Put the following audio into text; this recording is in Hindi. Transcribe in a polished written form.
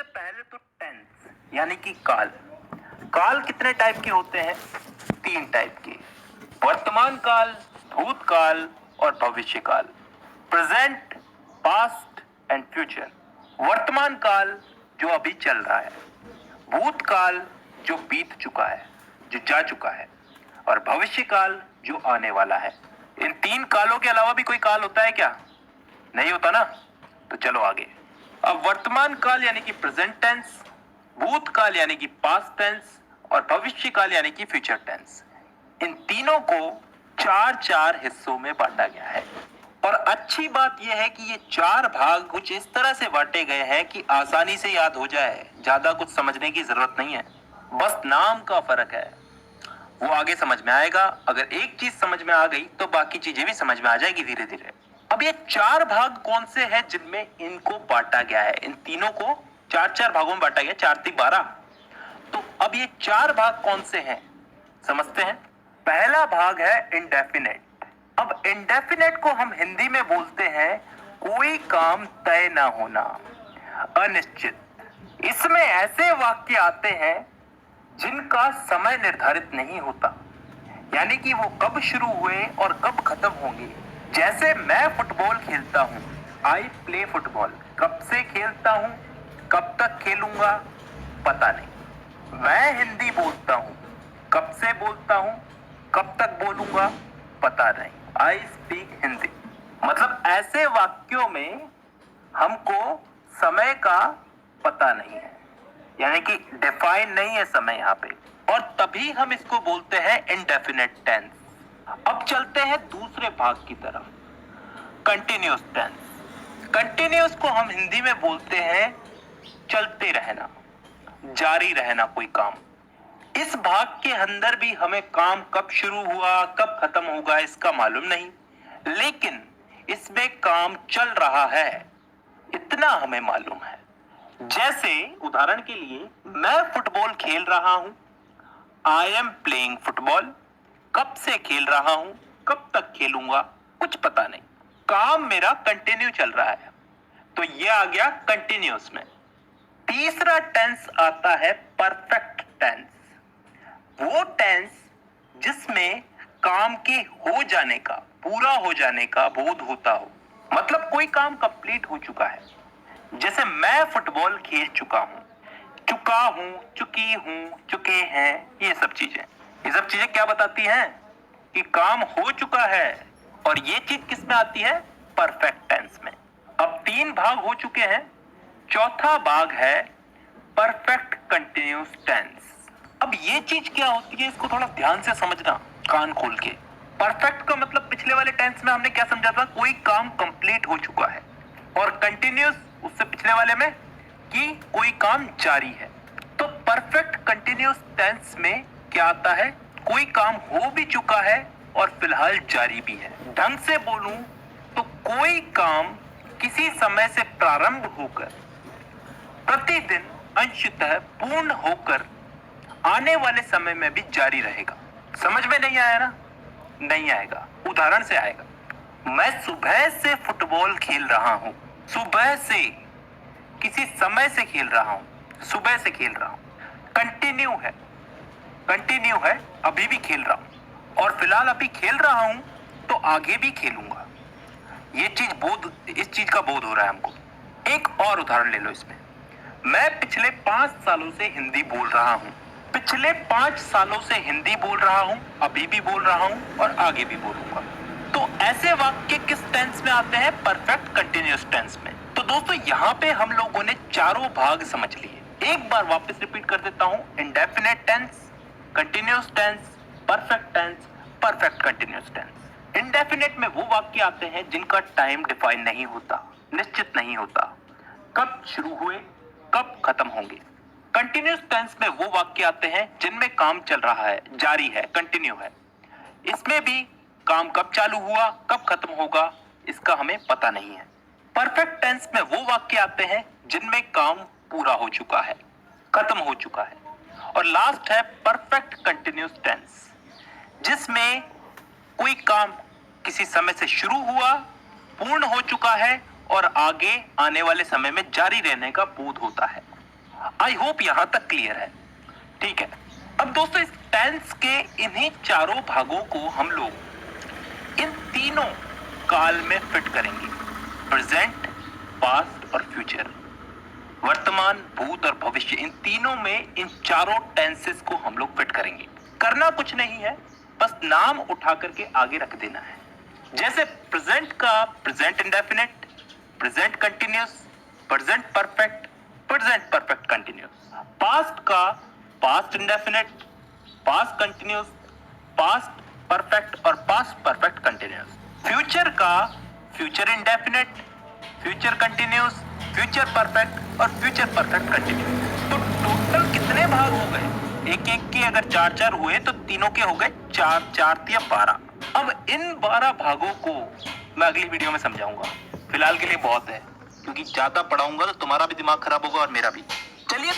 पहले तो टेंस यानी कि काल। काल कितने टाइप के होते हैं? 3 टाइप के। वर्तमान काल, भूतकाल और भविष्य काल। Present, past and future. वर्तमान काल जो अभी चल रहा है, भूतकाल जो बीत चुका है, जो जा चुका है, और भविष्य काल जो आने वाला है। इन 3 कालों के अलावा भी कोई काल होता है क्या? नहीं होता ना? तो चलो आगे। अब वर्तमान काल यानी कि प्रेजेंट टेंस, भूतकाल यानी कि पास्ट टेंस और भविष्य काल यानी कि फ्यूचर टेंस। इन तीनों को 4-4 हिस्सों में बांटा गया है। और अच्छी बात यह है कि ये 4 भाग कुछ इस तरह से बांटे गए हैं कि आसानी से याद हो जाए, ज्यादा कुछ समझने की जरूरत नहीं है, बस नाम का फर्क है। वो आगे समझ में आएगा। अगर एक चीज समझ में आ गई तो बाकी चीजें भी समझ में आ जाएगी धीरे धीरे। अब ये 4 भाग कौन से हैं जिनमें इनको बांटा गया है? इन तीनों को 4-4 भागों में बांटा गया, 4×3=12। तो अब ये 4 भाग कौन से हैं समझते हैं। पहला भाग है इंडेफिनेट। अब इंडेफिनेट को हम हिंदी में बोलते हैं कोई काम तय ना होना, अनिश्चित। इसमें ऐसे वाक्य आते हैं जिनका समय निर्धारित नहीं होता, यानी कि वो कब शुरू हुए और कब खत्म होंगे। जैसे मैं फुटबॉल खेलता हूँ, आई प्ले फुटबॉल। कब से खेलता हूँ, कब तक खेलूंगा, पता नहीं। मैं हिंदी बोलता हूँ, कब से बोलता हूँ, कब तक बोलूंगा, पता नहीं। I speak Hindi. मतलब ऐसे वाक्यों में हमको समय का पता नहीं है, यानी कि डिफाइन नहीं है समय यहाँ पे, और तभी हम इसको बोलते हैं इंडेफिनेट टेंस। अब चलते हैं दूसरे भाग की तरफ, कंटिन्यूअस टेंस। कंटिन्यूअस को हम हिंदी में बोलते हैं चलते रहना, जारी रहना कोई काम। इस भाग के अंदर भी हमें काम कब शुरू हुआ, कब खत्म होगा इसका मालूम नहीं, लेकिन इसमें काम चल रहा है इतना हमें मालूम है। जैसे उदाहरण के लिए, मैं फुटबॉल खेल रहा हूं, आई एम प्लेइंग फुटबॉल। कब से खेल रहा हूं, कब तक खेलूंगा, कुछ पता नहीं। काम मेरा कंटिन्यू चल रहा है, तो ये आ गया कंटिन्यूअस में। तीसरा टेंस आता है परफेक्ट टेंस। वो टेंस जिसमें काम के हो जाने का, पूरा हो जाने का बोध होता हो, मतलब कोई काम कंप्लीट हो चुका है। जैसे मैं फुटबॉल खेल चुका हूं, चुका हूं, चुकी हूं, चुके हैं, ये सब चीजें क्या बताती हैं? कि काम हो चुका है। और ये चीज किस में आती है? परफेक्ट टेंस में। अब 3 भाग हो चुके हैं, चौथा भाग है परफेक्ट कंटिन्यूअस टेंस। अब ये चीज क्या होती है, इसको थोड़ा ध्यान से समझना, कान खोल के। परफेक्ट का मतलब पिछले वाले टेंस में हमने क्या समझा था? कोई काम कंप्लीट हो चुका है। और कंटिन्यूअस उससे पिछले वाले में कि कोई काम जारी है। तो परफेक्ट कंटिन्यूअस टेंस में क्या आता है? कोई काम हो भी चुका है और फिलहाल जारी भी है। ढंग से बोलूं तो कोई काम किसी समय से प्रारंभ होकर प्रतिदिन अंशतः पूर्ण होकर आने वाले समय में भी जारी रहेगा। समझ में नहीं आया ना? नहीं आएगा, उदाहरण से आएगा। मैं सुबह से फुटबॉल खेल रहा हूं। सुबह से, किसी समय से खेल रहा हूं, सुबह से खेल रहा हूं। कंटिन्यू है, अभी भी खेल रहा हूं, और फिलहाल अभी खेल रहा हूं तो आगे भी खेलूंगा। इस चीज का बोध हो रहा है हमको। एक और उदाहरण ले लो इसमें। मैं पिछले 5 सालों से हिंदी बोल रहा हूं। पिछले 5 सालों से हिंदी बोल रहा हूं, अभी भी बोल रहा हूं और आगे भी बोलूंगा। तो ऐसे वाक्य किस टेंस में आते हैं? परफेक्ट कंटिन्यूअस टेंस में। तो दोस्तों यहाँ पे हम लोगों ने चारों भाग समझ लिए। एक बार वापस रिपीट कर देता हूं। Indefinite tense, continuous tense, perfect tense, perfect continuous tense. Indefinite में वो वाक्य आते हैं जिनका टाइम डिफाइन नहीं होता, निश्चित नहीं होता, कब शुरू हुए, कब खत्म होंगे। कंटिन्यूअस टेंस में वो वाक्य आते हैं जिनमें काम चल रहा है, जारी है, कंटिन्यू है। इसमें भी काम कब चालू हुआ, कब खत्म होगा, इसका हमें पता नहीं है। परफेक्ट टेंस में वो वाक्य आते हैं जिनमें काम पूरा हो चुका है, खत्म हो चुका है। और लास्ट है परफेक्ट कंटिन्यूअस टेंस, जिसमें कोई काम किसी समय से शुरू हुआ, पूर्ण हो चुका है और आगे आने वाले समय में जारी रहने का बोध होता है। आई होप यहां तक क्लियर है। ठीक है, अब दोस्तों इस टेंस के इन्हीं चारों भागों को हम लोग इन तीनों काल में फिट करेंगे, प्रेजेंट, पास्ट और फ्यूचर। वर्तमान, भूत और भविष्य, इन तीनों में इन चारों टेंसेस को हम लोग फिट करेंगे। करना कुछ नहीं है, बस नाम उठा करके आगे रख देना है। जैसे प्रेजेंट का present indefinite, present continuous, present perfect, present perfect continuous. Past का past indefinite, past continuous, past perfect और पास्ट परफेक्ट कंटिन्यूस। फ्यूचर का future indefinite, future continuous, future perfect और फ्यूचर परफेक्ट कंटिन्यूस। तो टोटल कितने भाग हो गए? एक एक के अगर 4-4 हुए तो तीनों के हो गए 4-4 या 12। अब इन 12 भागों को मैं अगली वीडियो में समझाऊंगा। फिलहाल के लिए बहुत है, क्योंकि ज्यादा पढ़ाऊंगा तो तुम्हारा भी दिमाग खराब होगा और मेरा भी।